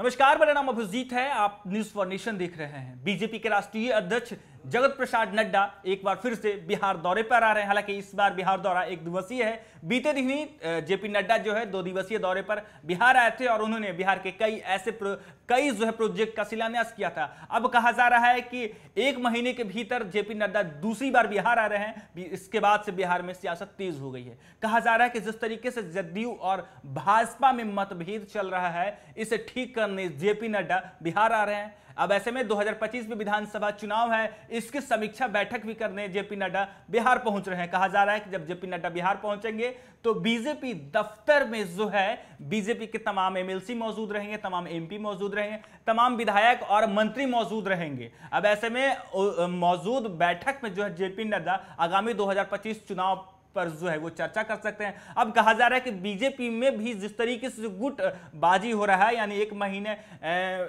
नमस्कार, मेरा नाम अभिजीत है। आप न्यूज फॉर नेशन देख रहे हैं। बीजेपी के राष्ट्रीय अध्यक्ष जगत प्रकाश नड्डा एक बार फिर से बिहार दौरे पर आ रहे हैं। हालांकि इस बार बिहार दौरा एक दिवसीय है। बीते दिन ही जेपी नड्डा जो है 2 दिवसीय दौरे पर बिहार आए थे और उन्होंने बिहार के कई प्रोजेक्ट का शिलान्यास किया था। अब कहा जा रहा है कि 1 महीने के भीतर जेपी नड्डा दूसरी बार बिहार आ रहे हैं। इसके बाद से बिहार में सियासत तेज हो गई है। कहा जा रहा है कि जिस तरीके से जदयू और भाजपा में मतभेद चल रहा है, इसे ठीक करने जेपी नड्डा बिहार आ रहे हैं। अब ऐसे में 2025 में विधानसभा चुनाव है, इसकी समीक्षा बैठक भी करने जेपी नड्डा बिहार पहुंच रहे हैं। कहा जा रहा है कि जब जेपी नड्डा बिहार पहुंचेंगे तो बीजेपी दफ्तर में जो है बीजेपी के तमाम एमएलसी मौजूद रहेंगे, तमाम एमपी मौजूद रहेंगे, तमाम विधायक और मंत्री मौजूद रहेंगे। अब ऐसे में मौजूद बैठक में जो है जेपी नड्डा आगामी 2025 चुनाव पर जो है वो चर्चा कर सकते हैं। अब कहा जा रहा है कि बीजेपी में भी जिस तरीके से गुटबाजी हो रहा है, यानी 1 महीने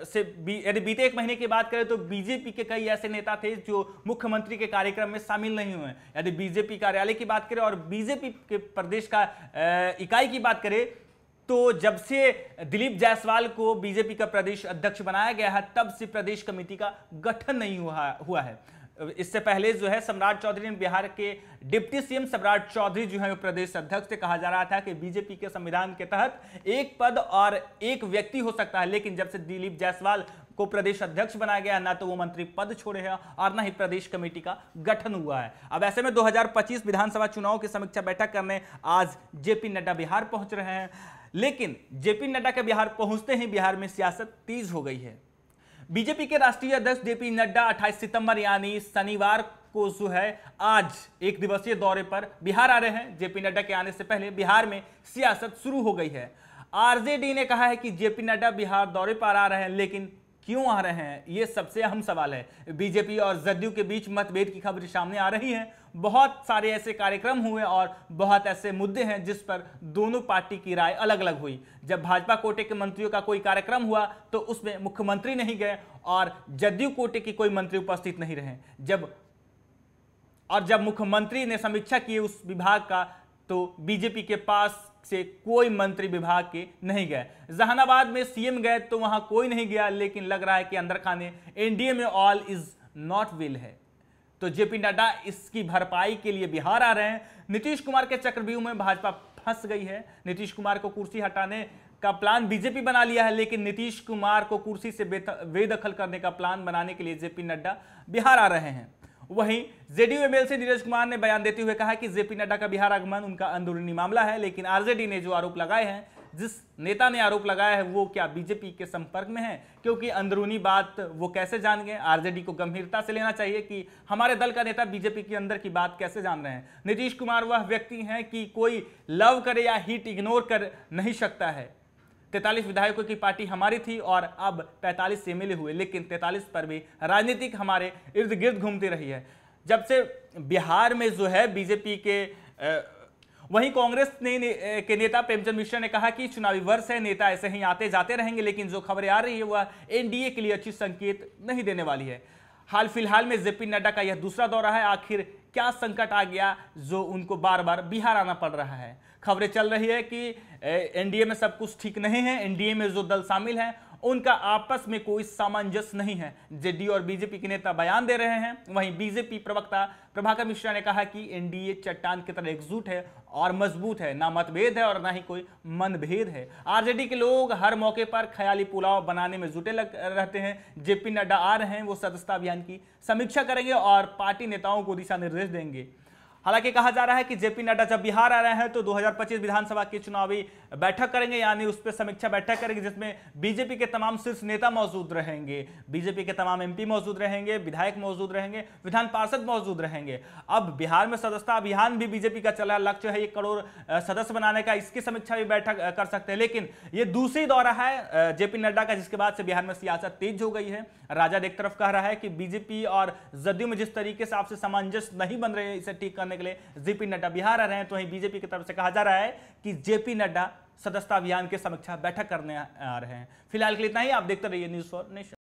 से यदि बीते 1 महीने की बात करें तो बीजेपी के कई ऐसे नेता थे जो मुख्यमंत्री के कार्यक्रम में शामिल नहीं हुए। यदि बीजेपी कार्यालय की बात करें और बीजेपी के प्रदेश का इकाई की बात करें तो जब से दिलीप जायसवाल को बीजेपी का प्रदेश अध्यक्ष बनाया गया है, तब से प्रदेश कमेटी का गठन नहीं हुआ है। इससे पहले जो है सम्राट चौधरी ने, बिहार के डिप्टी सीएम सम्राट चौधरी जो है प्रदेश अध्यक्ष थे। कहा जा रहा था कि बीजेपी के संविधान के तहत 1 पद और 1 व्यक्ति हो सकता है, लेकिन जब से दिलीप जायसवाल को प्रदेश अध्यक्ष बनाया गया, ना तो वो मंत्री पद छोड़े हैं और ना ही प्रदेश कमेटी का गठन हुआ है। अब ऐसे में 2025 विधानसभा चुनाव की समीक्षा बैठक करने आज जेपी नड्डा बिहार पहुंच रहे हैं। लेकिन जेपी नड्डा के बिहार पहुंचते ही बिहार में सियासत तेज हो गई है। बीजेपी के राष्ट्रीय अध्यक्ष जेपी नड्डा 28 सितंबर यानी शनिवार को जो है आज 1 दिवसीय दौरे पर बिहार आ रहे हैं। जेपी नड्डा के आने से पहले बिहार में सियासत शुरू हो गई है। आरजेडी ने कहा है कि जेपी नड्डा बिहार दौरे पर आ रहे हैं, लेकिन क्यों आ रहे हैं, यह सबसे अहम सवाल है। बीजेपी और जदयू के बीच मतभेद की खबरें सामने आ रही हैं। बहुत सारे ऐसे कार्यक्रम हुए और बहुत ऐसे मुद्दे हैं जिस पर दोनों पार्टी की राय अलग अलग हुई। जब भाजपा कोटे के मंत्रियों का कोई कार्यक्रम हुआ तो उसमें मुख्यमंत्री नहीं गए और जदयू कोटे के कोई मंत्री उपस्थित नहीं रहे। जब मुख्यमंत्री ने समीक्षा की उस विभाग का, तो बीजेपी के पास से कोई मंत्री विभाग के नहीं गए। जहानाबाद में सीएम गए तो वहां कोई नहीं गया, लेकिन लग रहा है कि अंदर खाने एनडीए में ऑल इज नॉट वेल है। तो जेपी नड्डा इसकी भरपाई के लिए बिहार आ रहे हैं। नीतीश कुमार के चक्रव्यूह में भाजपा फंस गई है। नीतीश कुमार को कुर्सी हटाने का प्लान बीजेपी बना लिया है, लेकिन नीतीश कुमार को कुर्सी से बेदखल करने का प्लान बनाने के लिए जेपी नड्डा बिहार आ रहे हैं। वहीं जेडीयू एमएलसी नीरज कुमार ने बयान देते हुए कहा कि जेपी नड्डा का बिहार आगमन उनका अंदरूनी मामला है। लेकिन आरजेडी ने जो आरोप लगाए हैं, जिस नेता ने आरोप लगाया है, वो क्या बीजेपी के संपर्क में है? क्योंकि अंदरूनी बात वो कैसे जान गए? आरजेडी को गंभीरता से लेना चाहिए कि हमारे दल का नेता बीजेपी के अंदर की बात कैसे जान रहे हैं। नीतीश कुमार वह व्यक्ति हैं कि कोई लव करे या हिट इग्नोर कर नहीं सकता है। 43 विधायकों की पार्टी हमारी थी और अब 45 एमएलए हुए, लेकिन 43 पर भी राजनीतिक हमारे इर्द गिर्द घूमती रही है। जब से बिहार में जो है बीजेपी के वहीं कांग्रेस के नेता प्रेमचंद मिश्रा ने कहा कि चुनावी वर्ष है, नेता ऐसे ही आते जाते रहेंगे, लेकिन जो खबरें आ रही है वह एनडीए के लिए अच्छी संकेत नहीं देने वाली है। हाल फिलहाल में जेपी नड्डा का यह दूसरा दौरा है। आखिर क्या संकट आ गया जो उनको बार बार बिहार आना पड़ रहा है? खबरें चल रही है कि एनडीए में सब कुछ ठीक नहीं है। एनडीए में जो दल शामिल हैं उनका आपस में कोई सामंजस्य नहीं है। जेडीयू और बीजेपी के नेता बयान दे रहे हैं। वहीं बीजेपी प्रवक्ता प्रभाकर मिश्रा ने कहा कि एनडीए चट्टान की तरह एकजुट है और मजबूत है, ना मतभेद है और ना ही कोई मनभेद है। आरजेडी के लोग हर मौके पर ख्याली पुलाव बनाने में जुटे रहते हैं। जेपी नड्डा आ रहे हैं, वो सदस्यता अभियान की समीक्षा करेंगे और पार्टी नेताओं को दिशा निर्देश देंगे। हालांकि कहा जा रहा है कि जेपी नड्डा जब बिहार आ रहे हैं तो 2025 विधानसभा की चुनावी बैठक करेंगे, यानी उस पर समीक्षा बैठक करेंगे, जिसमें बीजेपी के तमाम शीर्ष नेता मौजूद रहेंगे, बीजेपी के तमाम एमपी मौजूद रहेंगे, विधायक मौजूद रहेंगे, विधान पार्षद मौजूद रहेंगे। अब बिहार में सदस्यता अभियान भी बीजेपी का चला, लक्ष्य है 1 करोड़ सदस्य बनाने का। इसकी समीक्षा भी बैठक कर सकते हैं। लेकिन ये दूसरी दौरा है जेपी नड्डा का, जिसके बाद से बिहार में सियासत तेज हो गई है। राजद एक तरफ कह रहा है कि बीजेपी और जदयू में जिस तरीके से आपसे सामंजस्य नहीं बन रहे, इसे ठीक करने के लिए जेपी नड्डा बिहार आ रहे हैं। तो वहीं बीजेपी की तरफ से कहा जा रहा है कि जेपी नड्डा सदस्यता अभियान की समीक्षा बैठक करने आ रहे हैं। फिलहाल के लिए इतना ही। आप देखते रहिए न्यूज़ फॉर नेशन।